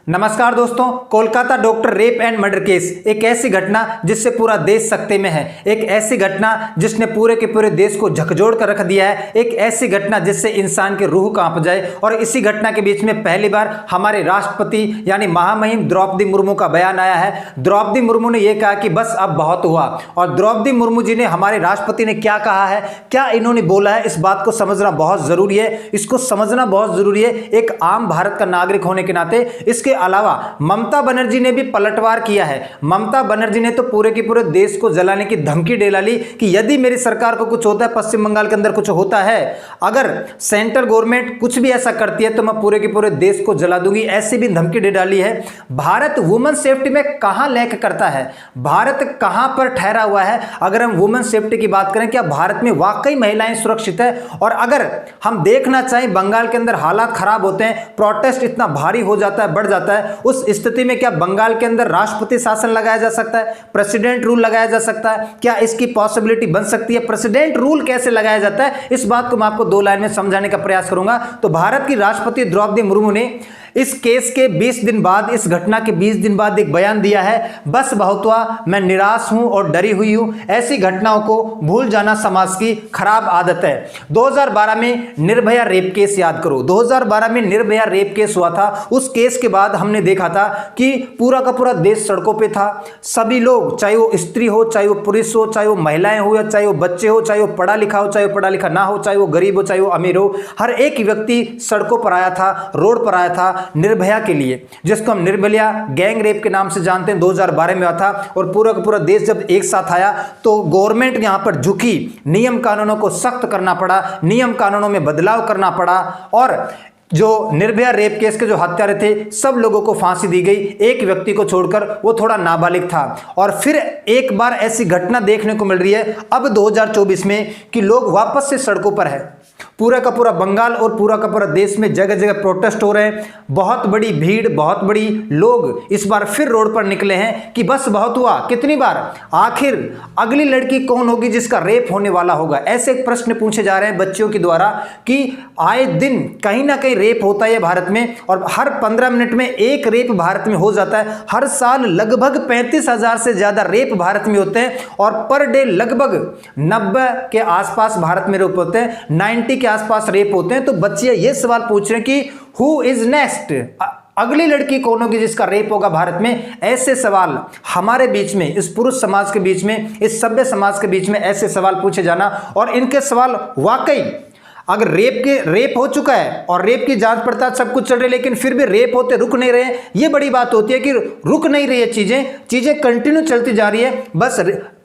नमस्कार दोस्तों। Kolkata doctor rape and murder case एक ऐसी घटना जिससे पूरा देश सकते में है। एक ऐसी घटना जिसने पूरे के पूरे देश को झकझोर कर रख दिया है। एक ऐसी घटना जिससे इंसान की रूह कांप जाए। और इसी घटना के बीच में पहली बार हमारे राष्ट्रपति यानी महामहिम द्रौपदी मुर्मू का बयान आया है। द्रौपदी मुर्मू ने यह कहा कि बस अब बहुत हुआ। और द्रौपदी मुर्मू जी ने, हमारे राष्ट्रपति ने क्या कहा है, क्या इन्होंने बोला है, इस बात को समझना बहुत जरूरी है। इसको समझना बहुत जरूरी है एक आम भारत का नागरिक होने के नाते। इसके अलावा ममता बनर्जी ने भी पलटवार किया है। ममता बनर्जी ने तो पूरे के पूरे देश को जलाने की धमकी दे डाली कि यदि मेरी सरकार को कुछ होता है, पश्चिम बंगाल के अंदर कुछ होता है, अगर सेंट्रल गवर्नमेंट कुछ भी ऐसा करती है तो मैं पूरे के पूरे देश को जला दूंगी, ऐसी भी धमकी दे डाली है। भारत वुमेन सेफ्टी में कहां लैक करता है, भारत कहां पर ठहरा हुआ है। अगर हम वुमेन सेफ्टी की बात करें, क्या भारत में वाकई महिलाएं सुरक्षित है? और अगर हम देखना चाहें, बंगाल के अंदर हालात खराब होते हैं, प्रोटेस्ट इतना भारी हो जाता है, बढ़ जाता है, उस स्थिति में क्या बंगाल के अंदर राष्ट्रपति शासन लगाया जा सकता है, प्रेसिडेंट रूल लगाया जा सकता है? क्या इसकी पॉसिबिलिटी बन सकती है? प्रेसिडेंट रूल कैसे लगाया जाता है, इस बात को मैं आपको दो लाइन में समझाने का प्रयास करूंगा। तो भारत की राष्ट्रपति द्रौपदी मुर्मू ने इस केस के 20 दिन बाद, इस घटना के 20 दिन बाद एक बयान दिया है। बस बहुत हुआ, मैं निराश हूं और डरी हुई हूं। ऐसी घटनाओं को भूल जाना समाज की खराब आदत है। 2012 में निर्भया रेप केस याद करो। 2012 में निर्भया रेप केस हुआ था। उस केस के बाद हमने देखा था कि पूरा का पूरा देश सड़कों पे था। सभी लोग, चाहे वो स्त्री हो, चाहे वो पुरुष हो, चाहे वो महिलाएं हो, चाहे वो बच्चे हो, चाहे वो पढ़ा लिखा हो, चाहे वो पढ़ा लिखा ना हो, चाहे वो गरीब हो, चाहे वो अमीर हो, हर एक व्यक्ति सड़कों पर आया था, रोड पर आया था निर्भया के लिए, जिसको हम निर्भया गैंग रेप के नाम से जानते हैं। 2012 में हुआ था और पूरा का पूरा देश जब एक साथ आया तो गवर्नमेंट यहां पर झुकी, नियम कानूनों को सख्त करना पड़ा, नियम कानूनों में बदलाव करना पड़ा और जो निर्भया रेप केस के जो हत्यारे थे, सब लोगों को फांसी दी गई, एक व्यक्ति को छोड़कर, वो थोड़ा नाबालिग था। और फिर एक बार ऐसी घटना देखने को मिल रही है अब 2024 में कि लोग वापस से सड़कों पर है। पूरा का पूरा बंगाल और पूरा का पूरा देश में जगह जगह प्रोटेस्ट हो रहे हैं। बहुत बड़ी भीड़, बहुत बड़ी लोग इस बार फिर रोड पर निकले हैं कि बस बहुत हुआ। कितनी बार? आखिर अगली लड़की कौन होगी जिसका रेप होने वाला होगा? ऐसे प्रश्न पूछे जा रहे हैं बच्चियों के द्वारा कि आए दिन कहीं ना कहीं रेप होता है भारत में और हर 15 मिनट में एक रेप भारत में हो जाता है। हर साल लगभग 35,000 से ज्यादा रेप भारत में होते हैं और पर डे लगभग 90 के आसपास भारत में रेप होते हैं, 90 के आसपास रेप होते हैं। तो बच्चियां ये सवाल पूछ रहे हैं कि हु इज नेक्स्ट, अगली लड़की कौन होगी जिसका रेप होगा भारत में? ऐसे सवाल हमारे बीच में, इस पुरुष समाज के बीच में, इस सभ्य समाज के बीच में ऐसे सवाल पूछे जाना, और इनके सवाल वाकई, अगर रेप हो चुका है और रेप की जांच पड़ताल सब कुछ चल रही है लेकिन फिर भी रेप होते रुक नहीं रहे, ये बड़ी बात होती है कि रुक नहीं रही है, चीजें कंटिन्यू चलती जा रही है। बस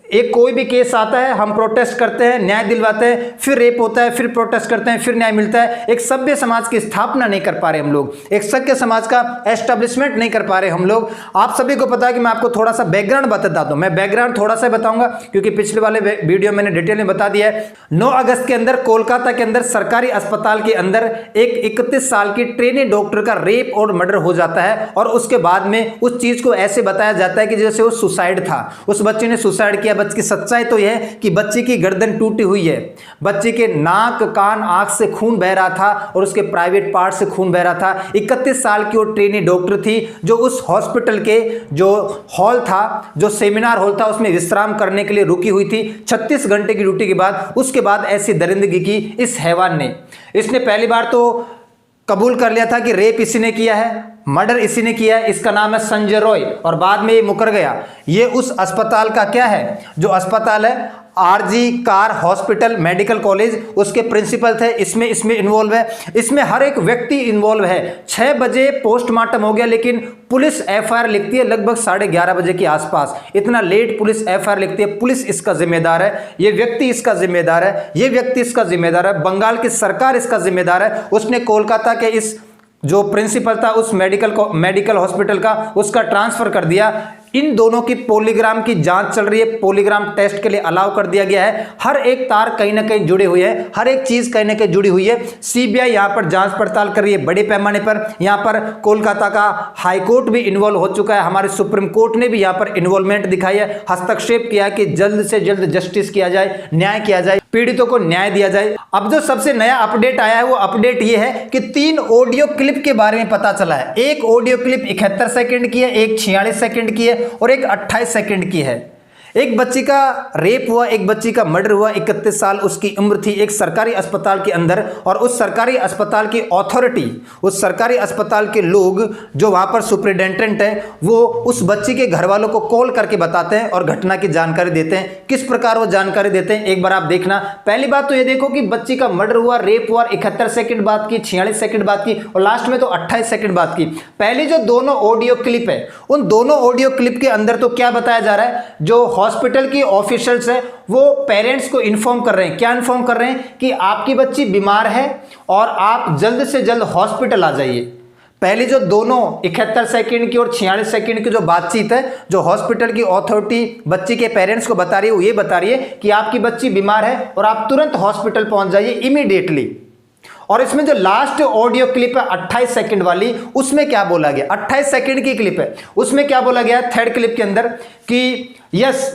एक कोई भी केस आता है, हम प्रोटेस्ट करते हैं, न्याय दिलवाते हैं, फिर रेप होता है, फिर प्रोटेस्ट करते हैं, फिर न्याय मिलता है। एक सभ्य समाज की स्थापना नहीं कर पा रहे हम लोग, एक सभ्य समाज का एस्टेब्लिशमेंट नहीं कर पा रहे हम लोग। आप सभी को पता है कि मैं आपको थोड़ा सा बैकग्राउंड बता दूं। मैं बैकग्राउंड थोड़ा सा बताऊंगा क्योंकि पिछले वाले वीडियो मैंने डिटेल में बता दिया है। 9 अगस्त के अंदर कोलकाता के अंदर सरकारी अस्पताल के अंदर एक 31 साल की ट्रेनी डॉक्टर का रेप और मर्डर हो जाता है और उसके बाद में उस चीज को ऐसे बताया जाता है कि जैसे वो सुसाइड था, उस बच्चे ने सुसाइड किया। बच्चे की सच्चाई तो यह है कि बच्चे की गर्दन टूटी हुई है, बच्चे के नाक, कान, आंख से खून बह रहा था और उसके प्राइवेट पार्ट से खून बह रहा था। 31 साल की वो ट्रेनी डॉक्टर थी जो उस हॉस्पिटल के जो हॉल था, जो सेमिनार हॉल था, उसमें विश्राम करने के लिए रुकी हुई थी 36 घंटे की ड्यूटी के बाद। उसके बाद ऐसी दरिंदगी की इस हैवान ने, इसने पहली बार तो कबूल कर लिया था कि रेप इसी ने किया है, मर्डर इसी ने किया है, इसका नाम है संजय रॉय, और बाद में ये मुकर गया। ये उस अस्पताल का क्या है, जो अस्पताल है RG Kar hospital medical college, उसके प्रिंसिपल थे। इसमें इन्वॉल्व है, इसमें हर एक व्यक्ति इन्वॉल्व है। 6 बजे पोस्टमार्टम हो गया लेकिन पुलिस एफआईआर लिखती है लगभग 11:30 बजे के आसपास। इतना लेट पुलिस एफआईआर लिखती है। पुलिस इसका जिम्मेदार है, ये व्यक्ति इसका जिम्मेदार है, ये व्यक्ति इसका जिम्मेदार है, बंगाल की सरकार इसका जिम्मेदार है। उसने कोलकाता के इस जो प्रिंसिपल था उस मेडिकल हॉस्पिटल का, उसका ट्रांसफर कर दिया इन दोनों की पॉलीग्राम की जांच चल रही है, पॉलीग्राम टेस्ट के लिए अलाउ कर दिया गया है। हर एक तार कहीं ना कहीं जुड़े हुए हैं, हर एक चीज कहीं ना कहीं जुड़ी हुई है। सीबीआई यहां पर जांच पड़ताल कर रही है बड़े पैमाने पर। यहां पर कोलकाता का हाई कोर्ट भी इन्वॉल्व हो चुका है, हमारे सुप्रीम कोर्ट ने भी यहां पर इन्वॉल्वमेंट दिखाई है, हस्तक्षेप किया कि जल्द से जल्द जस्टिस किया जाए, न्याय किया जाए, पीड़ितों को न्याय दिया जाए। अब जो सबसे नया अपडेट आया है वो अपडेट ये है कि 3 ऑडियो क्लिप के बारे में पता चला है। एक ऑडियो क्लिप 71 सेकंड की है, एक 46 सेकंड की है और एक 28 सेकंड की है। एक बच्ची का रेप हुआ, एक बच्ची का मर्डर हुआ, 31 साल उसकी उम्र थी, एक सरकारी अस्पताल के अंदर। और उस सरकारी अस्पताल की अथॉरिटी, उस सरकारी अस्पताल के लोग जो वहां पर सुपरिटेंडेंट है, वो उस बच्ची के घर वालों को कॉल करके बताते हैं और घटना की जानकारी देते हैं। किस प्रकार वो जानकारी देते हैं एक बार आप देखना। पहली बात तो ये देखो कि बच्ची का मर्डर हुआ, रेप हुआ, 71 सेकंड बात की, 46 सेकंड बात की और लास्ट में तो 28 सेकंड बात की। पहली जो दोनों ऑडियो क्लिप है, उन दोनों ऑडियो क्लिप के अंदर तो क्या बताया जा रहा है, जो हॉस्पिटल की ऑफिशियल्स है वो पेरेंट्स को इन्फॉर्म कर रहे हैं। क्या इन्फॉर्म कर रहे हैं कि आपकी बच्ची बीमार है और आप जल्द से जल्द हॉस्पिटल आ जाइए। पहले जो दोनों 71 सेकंड की और 46 सेकंड की जो बातचीत है, जो हॉस्पिटल की अथॉरिटी बच्ची के पेरेंट्स को बता रही है, वो ये बता रही है कि आपकी बच्ची बीमार है और आप तुरंत हॉस्पिटल पहुंच जाइए इमीडिएटली। और इसमें जो लास्ट ऑडियो क्लिप है 28 सेकंड वाली, उसमें क्या बोला गया, 28 सेकंड की क्लिप है, उसमें क्या बोला गया थर्ड क्लिप के अंदर कि यस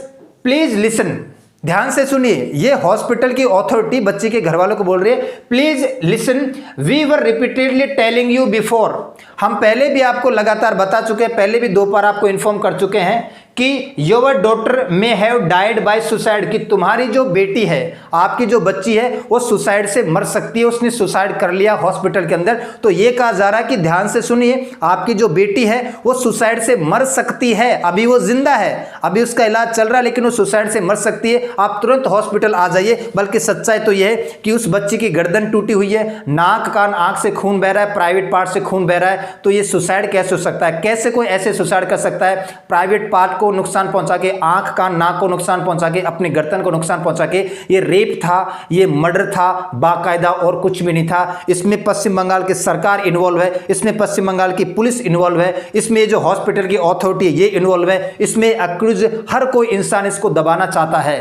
प्लीज लिसन। ध्यान से सुनिए, ये हॉस्पिटल की अथॉरिटी बच्चे के घर वालों को बोल रही है, please listen, we were repeatedly telling you before. हम पहले भी आपको लगातार बता चुके हैं, पहले भी 2 बार आपको इन्फॉर्म कर चुके हैं कि your daughter may have died by suicide, कि तुम्हारी जो बेटी है, आपकी जो बच्ची है, वो सुसाइड से मर सकती है, उसने सुसाइड कर लिया हॉस्पिटल के अंदर। तो ये कहा जा रहा है कि ध्यान से सुनिए, आपकी जो बेटी है वो सुसाइड से मर सकती है, अभी वो जिंदा है, अभी उसका इलाज चल रहा है, लेकिन वो सुसाइड से मर सकती है, आप तुरंत हॉस्पिटल आ जाइए। बल्कि सच्चाई तो यह है कि उस बच्ची की गर्दन टूटी हुई है, नाक कान आंख से खून बह रहा है, प्राइवेट पार्ट से खून बह रहा है। तो ये सुसाइड कैसे हो सकता है, कैसे कोई ऐसे सुसाइड कर सकता है, प्राइवेट पार्ट को नुकसान पहुंचा के, आंख कान नाक को नुकसान पहुंचा के, अपने गर्दन को नुकसान पहुंचा के। ये रेप था, ये मर्डर था बाकायदा, और कुछ भी नहीं था। इसमें पश्चिम बंगाल की सरकार इन्वॉल्व है, इसमें पश्चिम बंगाल की पुलिस इन्वॉल्व है, इसमें जो हॉस्पिटल की अथॉरिटी है ये इन्वॉल्व है, इसमें अक्यूज हर कोई इंसान इसको दबाना चाहता है।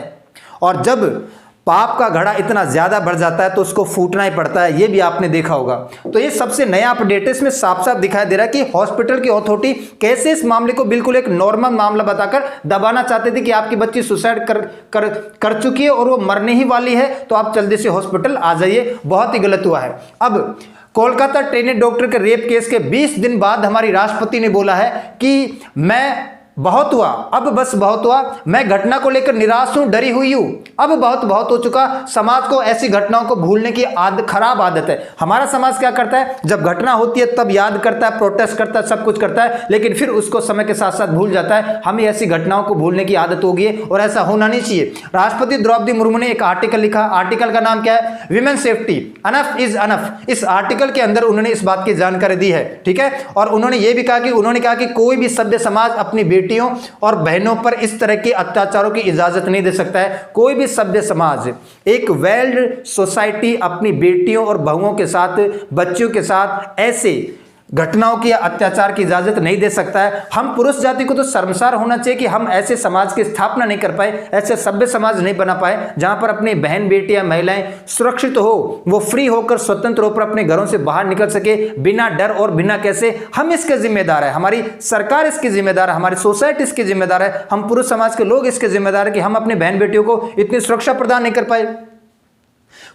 और जब पाप का घड़ा इतना ज्यादा बढ़ जाता है तो उसको फूटना ही पड़ता है, ये भी आपने देखा होगा। तो ये सबसे नया अपडेट है, इसमें साफ साफ दिखाई दे रहा है कि हॉस्पिटल की अथॉरिटी कैसे इस मामले को बिल्कुल एक नॉर्मल मामला बताकर दबाना चाहते थे कि आपकी बच्ची सुसाइड कर चुकी है और वो मरने ही वाली है, तो आप जल्दी से हॉस्पिटल आ जाइए। बहुत ही गलत हुआ है। अब कोलकाता ट्रेनी डॉक्टर के रेप केस के 20 दिन बाद हमारी राष्ट्रपति ने बोला है कि मैं बहुत हुआ, अब बस बहुत हुआ, मैं घटना को लेकर निराश हूं, डरी हुई हूं, अब बहुत हो चुका। समाज को ऐसी घटनाओं को भूलने की खराब आदत है। हमारा समाज क्या करता है, जब घटना होती है तब याद करता है, प्रोटेस्ट करता है, सब कुछ करता है, लेकिन फिर उसको समय के साथ साथ भूल जाता है। हमें ऐसी घटनाओं को भूलने की आदत हो गई है और ऐसा होना नहीं चाहिए। राष्ट्रपति द्रौपदी मुर्मू ने एक आर्टिकल लिखा, आर्टिकल का नाम क्या है, women safety enough is enough. इस आर्टिकल के अंदर उन्होंने इस बात की जानकारी दी है, ठीक है। और उन्होंने ये भी कहा कि कोई भी सभ्य समाज अपनी बेटियों और बहनों पर इस तरह के अत्याचारों की इजाजत नहीं दे सकता है। कोई भी सभ्य समाज, एक वेल्ड सोसाइटी अपनी बेटियों और बहुओं के साथ, बच्चियों के साथ ऐसे घटनाओं की अत्याचार की इजाजत नहीं दे सकता है। हम पुरुष जाति को तो शर्मसार होना चाहिए कि हम ऐसे समाज की स्थापना नहीं कर पाए, ऐसे सभ्य समाज नहीं बना पाए जहां पर अपनी बहन बेटियां महिलाएं सुरक्षित हो, वो फ्री होकर स्वतंत्र होकर अपने घरों से बाहर निकल सके बिना डर और बिना कैसे। हम इसके जिम्मेदार है, हमारी सरकार इसकी जिम्मेदार है, हमारी सोसाइटी इसकी जिम्मेदार है, हम पुरुष समाज के लोग इसके जिम्मेदार है कि हम अपनी बहन बेटियों को इतनी सुरक्षा प्रदान नहीं कर पाए।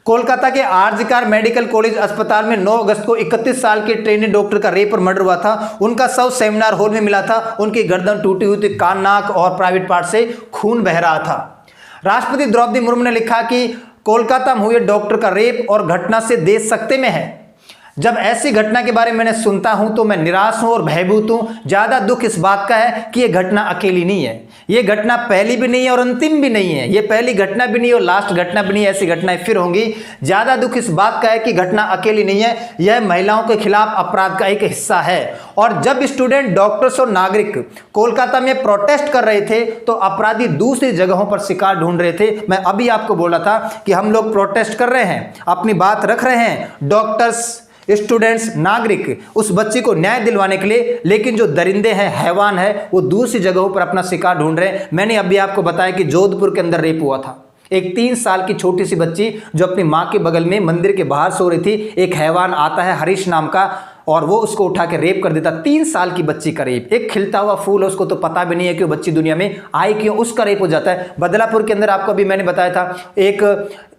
कोलकाता के आरजीकर मेडिकल कॉलेज अस्पताल में 9 अगस्त को 31 साल के ट्रेनी डॉक्टर का रेप और मर्डर हुआ था। उनका शव सेमिनार हॉल में मिला था, उनकी गर्दन टूटी हुई थी, कान नाक और प्राइवेट पार्ट से खून बह रहा था। राष्ट्रपति द्रौपदी मुर्मू ने लिखा कि कोलकाता में हुए डॉक्टर का रेप और घटना से देश सकते में है। जब ऐसी घटना के बारे में मैंने सुनता हूं तो मैं निराश हूं और भयभीत हूं। ज्यादा दुख इस बात का है कि यह घटना अकेली नहीं है, यह घटना पहली भी नहीं है और अंतिम भी नहीं है, यह पहली घटना भी नहीं और लास्ट घटना भी नहीं है, ऐसी घटनाएं फिर होंगी। ज्यादा दुख इस बात का है कि घटना अकेली नहीं है, यह महिलाओं के खिलाफ अपराध का एक हिस्सा है। और जब स्टूडेंट, डॉक्टर्स और नागरिक कोलकाता में प्रोटेस्ट कर रहे थे तो अपराधी दूसरी जगहों पर शिकार ढूंढ रहे थे। मैं अभी आपको बोला था कि हम लोग प्रोटेस्ट कर रहे हैं, अपनी बात रख रहे हैं, डॉक्टर्स, स्टूडेंट्स, नागरिक उस बच्ची को न्याय दिलवाने के लिए, लेकिन जो दरिंदे हैं, हैवान है, वो दूसरी जगहों पर अपना शिकार ढूंढ रहे हैं। मैंने अभी आपको बताया कि जोधपुर के अंदर रेप हुआ था। एक 3 साल की छोटी सी बच्ची जो अपनी मां के बगल में मंदिर के बाहर सो रही थी, एक हैवान आता है हरीश नाम का और वो उसको उठा के रेप कर देता। 3 साल की बच्ची का रेप। एक खिलता हुआ फूल है, उसको तो पता भी नहीं है कि वो बच्ची दुनिया में आई क्यों, उसका रेप हो जाता है। बदलापुर के अंदर आपको अभी मैंने बताया था, एक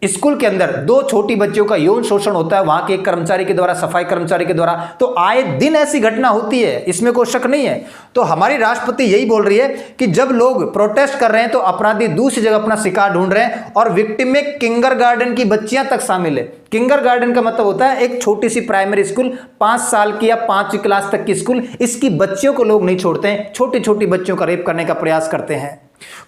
स्कूल के अंदर 2 छोटी बच्चियों का यौन शोषण होता है वहां के एक कर्मचारी के द्वारा, सफाई कर्मचारी के द्वारा। तो आए दिन ऐसी घटना होती है, इसमें कोई शक नहीं है। तो हमारी राष्ट्रपति यही बोल रही है कि जब लोग प्रोटेस्ट कर रहे हैं तो अपराधी दूसरी जगह अपना शिकार ढूंढ रहे हैं, और विक्टिम में किंडरगार्टन की बच्चियां तक शामिल है। किंडरगार्टन का मतलब होता है एक छोटी सी प्राइमरी स्कूल, 5 साल की या 5वीं क्लास तक की स्कूल। इसकी बच्चियों को लोग नहीं छोड़ते हैं, छोटी छोटी बच्चियों का रेप करने का प्रयास करते हैं।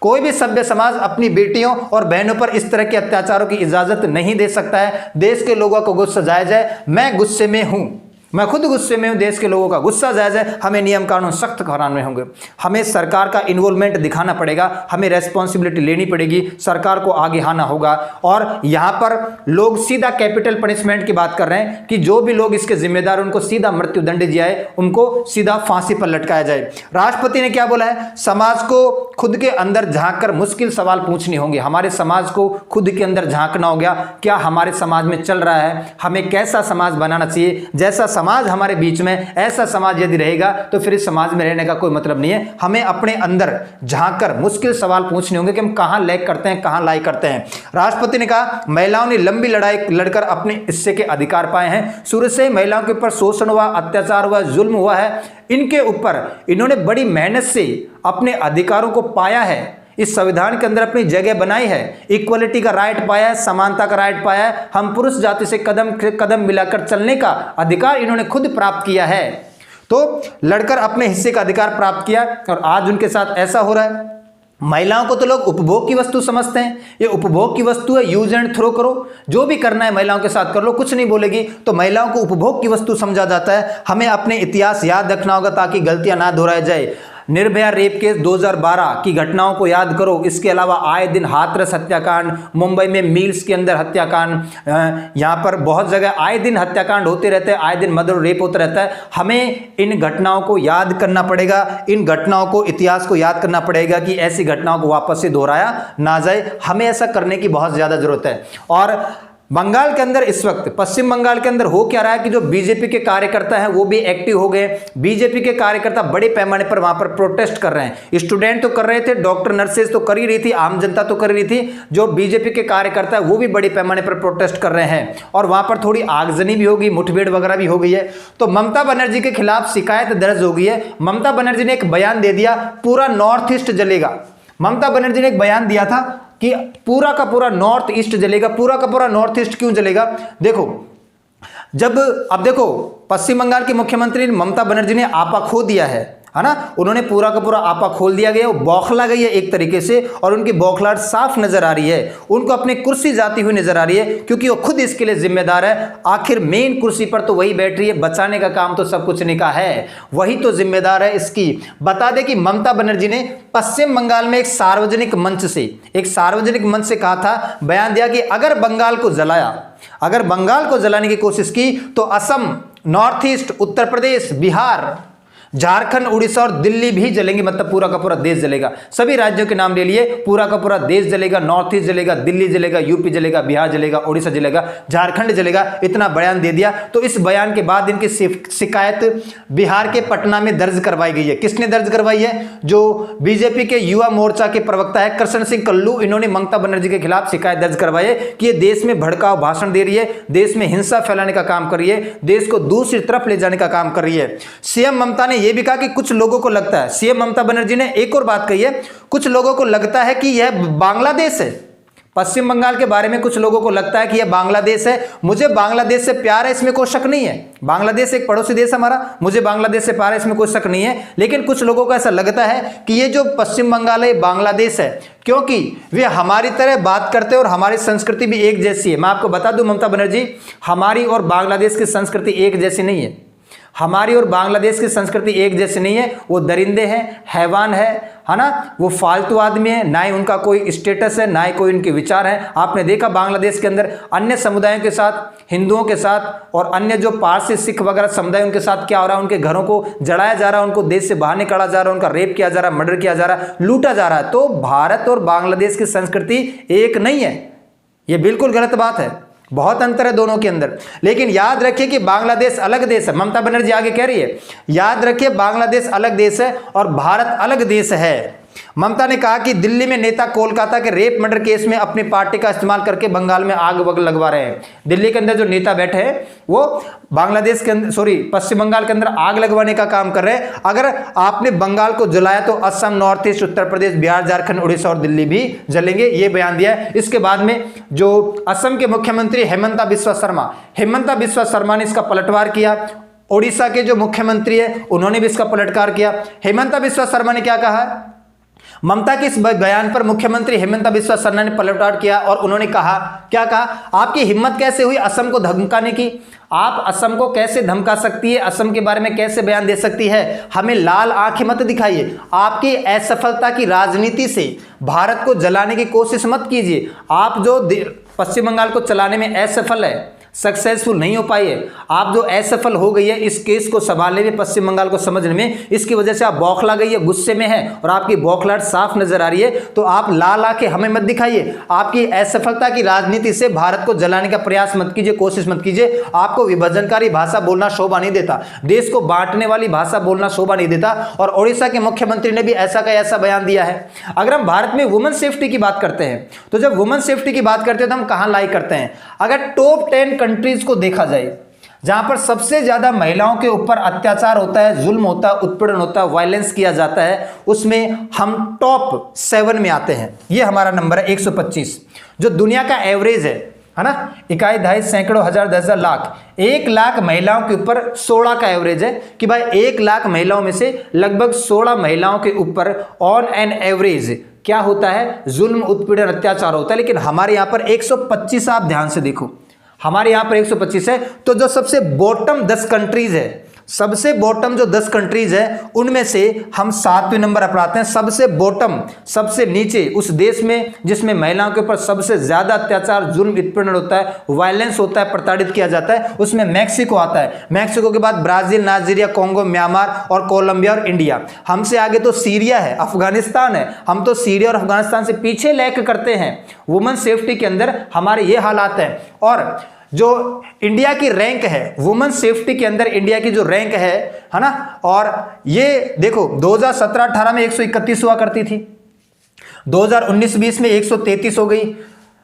कोई भी सभ्य समाज अपनी बेटियों और बहनों पर इस तरह के अत्याचारों की इजाजत नहीं दे सकता है। देश के लोगों को गुस्सा जायज है, मैं गुस्से में हूं, मैं खुद गुस्से में हूं, देश के लोगों का गुस्सा जायज है। हमें नियम कानून सख्त कराने होंगे, हमें सरकार का इन्वॉल्वमेंट दिखाना पड़ेगा, हमें रेस्पॉन्सिबिलिटी लेनी पड़ेगी, सरकार को आगे आना होगा। और यहां पर लोग सीधा कैपिटल पनिशमेंट की बात कर रहे हैं कि जो भी लोग इसके जिम्मेदार उनको सीधा मृत्युदंड दिया है, उनको सीधा फांसी पर लटकाया जाए। राष्ट्रपति ने क्या बोला है, समाज को खुद के अंदर झांक कर मुश्किल सवाल पूछने होंगे। हमारे समाज को खुद के अंदर झांकना हो गया, क्या हमारे समाज में चल रहा है, हमें कैसा समाज बनाना चाहिए। जैसा समाज हमारे बीच में, ऐसा समाज यदि रहेगा तो फिर इस समाज में रहने का कोई मतलब नहीं है। हमें अपने अंदर झांककर मुश्किल सवाल पूछने होंगे कि हम कहां लैग करते हैं, कहां लाई करते हैं। राष्ट्रपति ने कहा, महिलाओं ने लंबी लड़ाई लड़कर अपने हिस्से के अधिकार पाए हैं। शुरू से महिलाओं के ऊपर शोषण हुआ, अत्याचार हुआ, जुल्म हुआ है, इनके ऊपर इन्होंने बड़ी मेहनत से अपने अधिकारों को पाया है, इस संविधान के अंदर अपनी जगह बनाई है, इक्वलिटी का राइट पाया है, समानता का राइट पाया है, हम पुरुष जाति से कदम कदम मिलाकर चलने का अधिकार इन्होंने खुद प्राप्त किया है। तो लड़कर अपने हिस्से का अधिकार प्राप्त किया और आज उनके साथ ऐसा हो रहा है। महिलाओं को तो लोग उपभोग की वस्तु समझते हैं, ये उपभोग की वस्तु है, यूज एंड थ्रो करो, जो भी करना है महिलाओं के साथ कर लो, कुछ नहीं बोलेगी। तो महिलाओं को उपभोग की वस्तु समझा जाता है। हमें अपने इतिहास याद रखना होगा ताकि गलतियां ना दोहराई जाए। निर्भया रेप केस 2012 की घटनाओं को याद करो। इसके अलावा आए दिन हाथरस हत्याकांड, मुंबई में मिल्स के अंदर हत्याकांड, यहाँ पर बहुत जगह आए दिन हत्याकांड होते रहते हैं, आए दिन मर्डर रेप होता रहता है। हमें इन घटनाओं को याद करना पड़ेगा, इन घटनाओं को, इतिहास को याद करना पड़ेगा कि ऐसी घटनाओं को वापस से दोहराया ना जाए। हमें ऐसा करने की बहुत ज्यादा जरूरत है। और बंगाल के अंदर इस वक्त, पश्चिम बंगाल के अंदर हो क्या रहा है कि जो बीजेपी के कार्यकर्ता हैं वो भी एक्टिव हो गए। बीजेपी के कार्यकर्ता बड़े पैमाने पर वहां पर प्रोटेस्ट कर रहे हैं। स्टूडेंट तो कर रहे थे, डॉक्टर नर्सेज तो कर ही रही थी, आम जनता तो कर रही थी। जो बीजेपी के कार्यकर्ता है वो भी बड़े पैमाने पर प्रोटेस्ट कर रहे हैं और वहां पर थोड़ी आगजनी भी होगी, मुठभेड़ वगैरह भी हो गई है। तो ममता बनर्जी के खिलाफ शिकायत दर्ज हो गई है। ममता बनर्जी ने एक बयान दे दिया, पूरा नॉर्थ ईस्ट जलेगा। ममता बनर्जी ने एक बयान दिया था कि पूरा का पूरा नॉर्थ ईस्ट जलेगा। पूरा का पूरा नॉर्थ ईस्ट क्यों जलेगा? देखो, अब देखो, पश्चिम बंगाल के मुख्यमंत्री ममता बनर्जी ने आपा खो दिया है ना, उन्होंने पूरा का पूरा आपा खोल दिया गया, बौखला गई है एक तरीके से, और उनकी बौखलाहट साफ नजर आ रही है। उनको अपनी कुर्सी जाती हुई नजर आ रही है क्योंकि वो खुद इसके लिए जिम्मेदार है। आखिर मेन कुर्सी पर तो वही बैठ रही है, बचाने का काम तो सब कुछ नहीं का है, वही तो जिम्मेदार है इसकी। बता दें कि ममता बनर्जी ने पश्चिम बंगाल में एक सार्वजनिक मंच से कहा था, बयान दिया कि अगर बंगाल को जलाने की कोशिश की तो असम, नॉर्थ ईस्ट, उत्तर प्रदेश, बिहार, झारखंड, उड़ीसा और दिल्ली भी जलेंगे। मतलब पूरा का पूरा देश जलेगा। सभी राज्यों के नाम ले लिए, पूरा का पूरा देश जलेगा, नॉर्थ ईस्ट जलेगा, दिल्ली जलेगा, यूपी जलेगा, बिहार जलेगा, उड़ीसा जलेगा, झारखंड जलेगा। इतना बयान दे दिया। तो इस बयान के बाद इनकी शिकायत बिहार के पटना में दर्ज करवाई गई है। किसने दर्ज करवाई है? जो बीजेपी के युवा मोर्चा के प्रवक्ता है कृष्ण सिंह कल्लू, इन्होंने ममता बनर्जी के खिलाफ शिकायत दर्ज करवाई है कि ये देश में भड़काऊ भाषण दे रही है, देश में हिंसा फैलाने का काम कर रही है, देश को दूसरी तरफ ले जाने का काम कर रही है। सीएम ममता ने यह भी कहा कि कुछ लोगों को लगता है, सीएम ममता बनर्जी ने एक और बात कही है, कुछ लोगों को लगता है कि यह बांग्लादेश है। पश्चिम बंगाल के बारे में कुछ लोगों को लगता है कि यह बांग्लादेश है। मुझे बांग्लादेश से प्यार है, इसमें कोई शक नहीं है। बांग्लादेश एक पड़ोसी देश हमारा, मुझे बांग्लादेश से प्यार है, इसमें कोई शक नहीं है। लेकिन कुछ लोगों को ऐसा लगता है कि ये जो पश्चिम बंगाल है बांग्लादेश है, क्योंकि वे हमारी तरह बात करते हैं और हमारी संस्कृति भी एक जैसी है। मैं आपको बता दूं ममता बनर्जी, हमारी और बांग्लादेश की संस्कृति एक जैसी नहीं है। हमारी और बांग्लादेश की संस्कृति एक जैसी नहीं है। वो दरिंदे हैं, हैवान है ना, वो फालतू आदमी है, ना ही उनका कोई स्टेटस है, ना ही कोई उनके विचार है। आपने देखा बांग्लादेश के अंदर अन्य समुदायों के साथ, हिंदुओं के साथ और अन्य जो पारसी सिख वगैरह समुदाय उनके साथ क्या हो रहा है। उनके घरों को जलाया जा रहा है, उनको देश से बाहर निकाला जा रहा है, उनका रेप किया जा रहा है, मर्डर किया जा रहा है, लूटा जा रहा है। तो भारत और बांग्लादेश की संस्कृति एक नहीं है, ये बिल्कुल गलत बात है। बहुत अंतर है दोनों के अंदर। लेकिन याद रखिए कि बांग्लादेश अलग देश है। ममता बनर्जी आगे कह रही है, याद रखिए बांग्लादेश अलग देश है और भारत अलग देश है। ममता ने कहा कि दिल्ली में नेता कोलकाता के रेप मर्डर केस में अपनी पार्टी का इस्तेमाल करके बंगाल में आग वग लगवा रहे हैं। दिल्ली के अंदर जो नेता बैठे हैं वो बांग्लादेश के अंदर पश्चिम बंगाल के अंदर आग लगवाने का काम कर रहे हैं। अगर आपने बंगाल को जलाया तो असम, नॉर्थ ईस्ट, उत्तर प्रदेश, बिहार, झारखंड, उड़ीसा और दिल्ली भी जलेंगे, ये बयान दिया है। इसके बाद में जो असम के मुख्यमंत्री हेमंता बिस्वा शर्मा ने इसका पलटवार किया। ओडिशा के जो मुख्यमंत्री है उन्होंने भी इसका पलटवार किया। हेमंता बिस्वा शर्मा ने क्या कहा, ममता के इस बयान पर मुख्यमंत्री हेमंता बिस्वा शर्मा ने पलटवार किया और उन्होंने कहा, क्या कहा, आपकी हिम्मत कैसे हुई असम को धमकाने की? आप असम को कैसे धमका सकती है, असम के बारे में कैसे बयान दे सकती है? हमें लाल आंखें मत दिखाइए। आपकी असफलता की राजनीति से भारत को जलाने की कोशिश मत कीजिए। आप जो पश्चिम बंगाल को चलाने में असफल है, सक्सेसफुल नहीं हो पाई है, आप जो असफल हो गई है इस केस को संभालने में, पश्चिम बंगाल को समझने में, इसकी वजह से आप बौखला गई है, गुस्से में है और आपकी बौखलाहट साफ नजर आ रही है। तो आप लाल आंखें हमें मत दिखाइए। आपकी असफलता की राजनीति से भारत को जलाने का प्रयास मत कीजिए, कोशिश मत कीजिए। आपको विभाजनकारी भाषा बोलना शोभा नहीं देता, देश को बांटने वाली भाषा बोलना शोभा नहीं देता। और ओडिशा के मुख्यमंत्री ने भी ऐसा का ऐसा बयान दिया है। अगर हम भारत में वुमेन सेफ्टी की बात करते हैं तो जब वुमेन सेफ्टी की बात करते हैं तो हम कहां लाई करते हैं? अगर टॉप 10 कंट्रीज को देखा जाए जहां पर सबसे ज्यादा महिलाओं के ऊपर अत्याचार होता है, जुल्म होता है, उत्पीड़न होता है, वायलेंस किया जाता है, उसमें हम टॉप 7 में आते हैं। यह हमारा नंबर है 125, जो दुनिया का एवरेज है ना, इकाई, दहाई, सैकड़ों, हजार, 10,000, लाख, 1 लाख महिलाओं के ऊपर 16 का एवरेज है कि भाई 1 लाख महिलाओं में से लगभग 16 महिलाओं के ऊपर ऑन एन एवरेज क्या होता है, जुल्म, उत्पीड़न, अत्याचार होता है। लेकिन हमारे यहां पर 125, आप ध्यान से देखो, हमारे यहां पर 125 है। तो जो सबसे बॉटम 10 कंट्रीज है, सबसे बॉटम जो 10 कंट्रीज है उनमें से हम 7वें नंबर पर आते हैं। सबसे बॉटम, सबसे नीचे उस देश में जिसमें महिलाओं के ऊपर सबसे ज्यादा अत्याचार, जुल्म, उत्पीड़न होता है, वायलेंस होता है, प्रताड़ित किया जाता है, उसमें मैक्सिको आता है। मैक्सिको के बाद ब्राजील, नाइजीरिया, कोंगो, म्यांमार और कोलंबिया और इंडिया। हमसे आगे तो सीरिया है, अफगानिस्तान है। हम तो सीरिया और अफगानिस्तान से पीछे लैग करते हैं। वुमेन सेफ्टी के अंदर हमारे ये हालात हैं। और जो इंडिया की रैंक है वुमेन सेफ्टी के अंदर, इंडिया की जो रैंक है ना, और ये देखो 2017-18 में 131 हुआ करती थी, 2019-20 में 133 हो गई,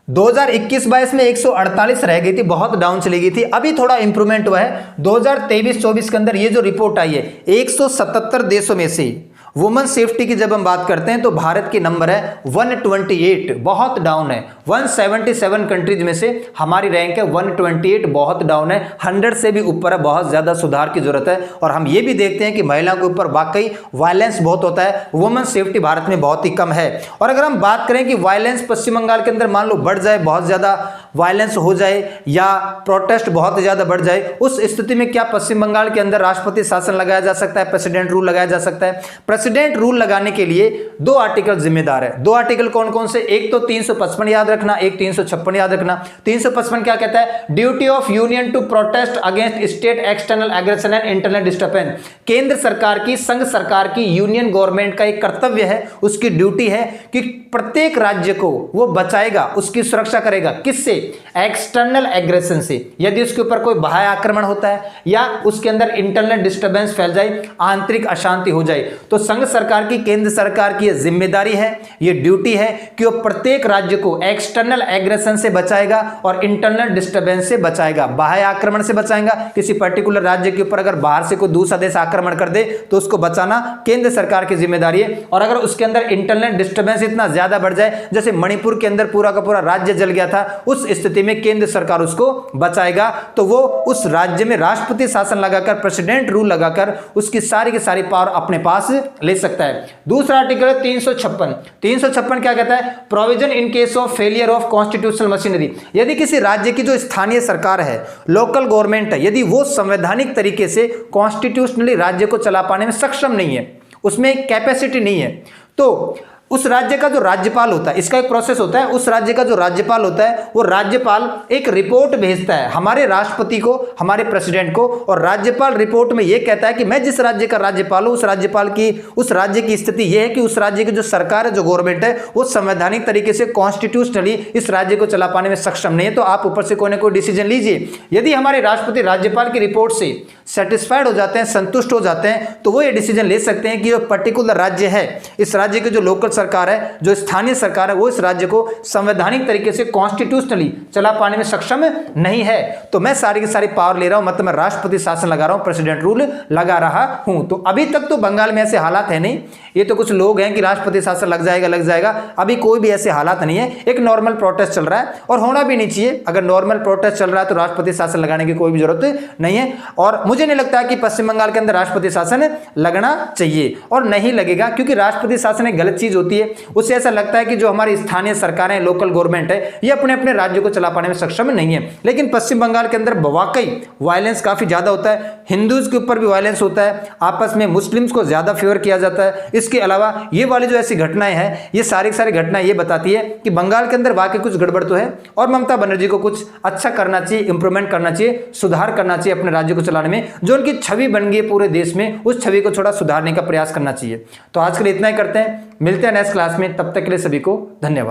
2021-22 में 148 रह गई थी, बहुत डाउन चली गई थी। अभी थोड़ा इंप्रूवमेंट हुआ है 2023-24 के अंदर। ये जो रिपोर्ट आई है 177 देशों में से वुमेन सेफ्टी की जब हम बात करते हैं तो भारत की नंबर है 128, बहुत डाउन है। 177 कंट्रीज में से हमारी रैंक है 128, बहुत डाउन है। 100 से भी ऊपर है, बहुत ज्यादा सुधार की जरूरत है। और हम ये भी देखते हैं कि महिलाओं के ऊपर वाकई वायलेंस बहुत होता है, वुमेन सेफ्टी भारत में बहुत ही कम है। और अगर हम बात करें कि वायलेंस पश्चिम बंगाल के अंदर मान लो बढ़ जाए, बहुत ज्यादा वायलेंस हो जाए या प्रोटेस्ट बहुत ज्यादा बढ़ जाए, उस स्थिति में क्या पश्चिम बंगाल के अंदर राष्ट्रपति शासन लगाया जा सकता है, प्रेसिडेंट रूल लगाया जा सकता है? प्रेसिडेंट रूल लगाने के लिए 2 आर्टिकल जिम्मेदार है। 2 आर्टिकल कौन कौन से? एक तो 355 याद रखना, एक 356 याद रखना। 355 क्या कहता है? Duty of union to protest against state external aggression and internal disturbance. केंद्र सरकार की, संघ सरकार की, यूनियन गवर्नमेंट का एक कर्तव्य है, उसकी ड्यूटी है कि प्रत्येक राज्य को वो बचाएगा, उसकी सुरक्षा करेगा। किससे? एक्सटर्नल एग्रेशन से। यदि उसके ऊपर कोई बाह्य आक्रमण होता है या उसके अंदर इंटरनल डिस्टर्बेंस फैल जाए, आंतरिक अशांति हो जाए, तो संघ सरकार की, केंद्र सरकार की यह जिम्मेदारी है, यह ड्यूटी है कि वो प्रत्येक राज्य को एक्सटर्नल एग्रेशन से बचाएगा और इंटरनल डिस्टर्बेंस से बचाएगा, बाह्य आक्रमण से बचाएगा। किसी पर्टिकुलर राज्य के ऊपर अगर बाहर से कोई दूसरा देश आक्रमण कर दे तो उसको बचाना केंद्र सरकार की जिम्मेदारी है। और अगर उसके अंदर इंटरनल डिस्टर्बेंस इतना ज्यादा बढ़ जाए, जैसे मणिपुर के अंदर पूरा का पूरा राज्य जल गया था, उस स्थिति में केंद्र सरकार उसको बचाएगा। तो वो उस राज्य में राष्ट्रपति शासन लगाकर, प्रेसिडेंट रूल लगाकर उसकी सारी की सारी पावर अपने पास ले सकता है। दूसरा आर्टिकल है 356 क्या कहता है, provision in case of failure of constitutional machinery. यदि किसी राज्य की जो स्थानीय सरकार है, लोकल गवर्नमेंट है, यदि वो संवैधानिक तरीके से कॉन्स्टिट्यूशनली राज्य को चला पाने में सक्षम नहीं है, उसमें कैपेसिटी नहीं है, तो उस राज्य का जो राज्यपाल होता है, इसका एक प्रोसेस होता है, उस राज्य का जो राज्यपाल होता है वो राज्यपाल एक रिपोर्ट भेजता है हमारे राष्ट्रपति को, हमारे प्रेसिडेंट को, और राज्यपाल रिपोर्ट में यह कहता है कि मैं जिस राज्य का राज्यपाल हूं उस राज्य की स्थिति यह है कि उस राज्य की जो सरकार है, जो गवर्नमेंट है, वो संवैधानिक तरीके से कॉन्स्टिट्यूशनली इस राज्य को चला पाने में सक्षम नहीं है, तो आप ऊपर से कोई ना कोई डिसीजन लीजिए। यदि हमारे राष्ट्रपति राज्यपाल की रिपोर्ट से सेटिस्फाइड हो जाते हैं, संतुष्ट हो जाते हैं, तो वो ये डिसीजन ले सकते हैं कि जो पर्टिकुलर राज्य है, इस राज्य की जो लोकल सरकार है, जो स्थानीय सरकार है, वो इस राज्य को संवैधानिक तरीके से कॉन्स्टिट्यूशनली चला पाने में सक्षम नहीं है, तो मैं सारी की सारी पावर ले रहा हूं, मतलब मैं राष्ट्रपति शासन लगा रहा हूं, प्रेसिडेंट रूल लगा रहा हूं। तो अभी तक तो बंगाल में ऐसे हालात है नहीं, ये तो कुछ लोग हैं कि राष्ट्रपति शासन लग जाएगा, अभी कोई भी ऐसे हालात नहीं है, एक नॉर्मल प्रोटेस्ट चल रहा है और होना भी नहीं चाहिए। अगर नॉर्मल प्रोटेस्ट चल रहा है तो राष्ट्रपति शासन लगाने की कोई भी जरूरत नहीं है, और मुझे नहीं लगता कि पश्चिम बंगाल के अंदर राष्ट्रपति शासन लगना चाहिए, और नहीं लगेगा, क्योंकि राष्ट्रपति शासन एक गलत चीज होती है। उससे ऐसा लगता है कि जो हमारी स्थानीय सरकारें, लोकल गवर्नमेंट है, ये अपने अपने राज्यों को चला पाने में सक्षम नहीं है। लेकिन पश्चिम बंगाल के अंदर वाकई वायलेंस काफी ज्यादा होता है, हिंदूज के ऊपर भी वायलेंस होता है, आपस में मुस्लिम्स को ज्यादा फेवर किया जाता है। इसके अलावा ये वाली जो ऐसी घटनाएं हैं, ये सारी घटनाएं ये बताती है कि बंगाल के अंदर वाकई कुछ गड़बड़ तो है, और ममता बनर्जी को कुछ अच्छा करना चाहिए, इंप्रूवमेंट करना चाहिए, सुधार करना चाहिए अपने राज्य को चलाने में। जो उनकी छवि बन गई है पूरे देश में, उस छवि को थोड़ा सुधारने का प्रयास करना चाहिए। तो आज के लिए इतना ही करते हैं, मिलते हैं नेक्स्ट क्लास में, तब तक के लिए सभी को धन्यवाद।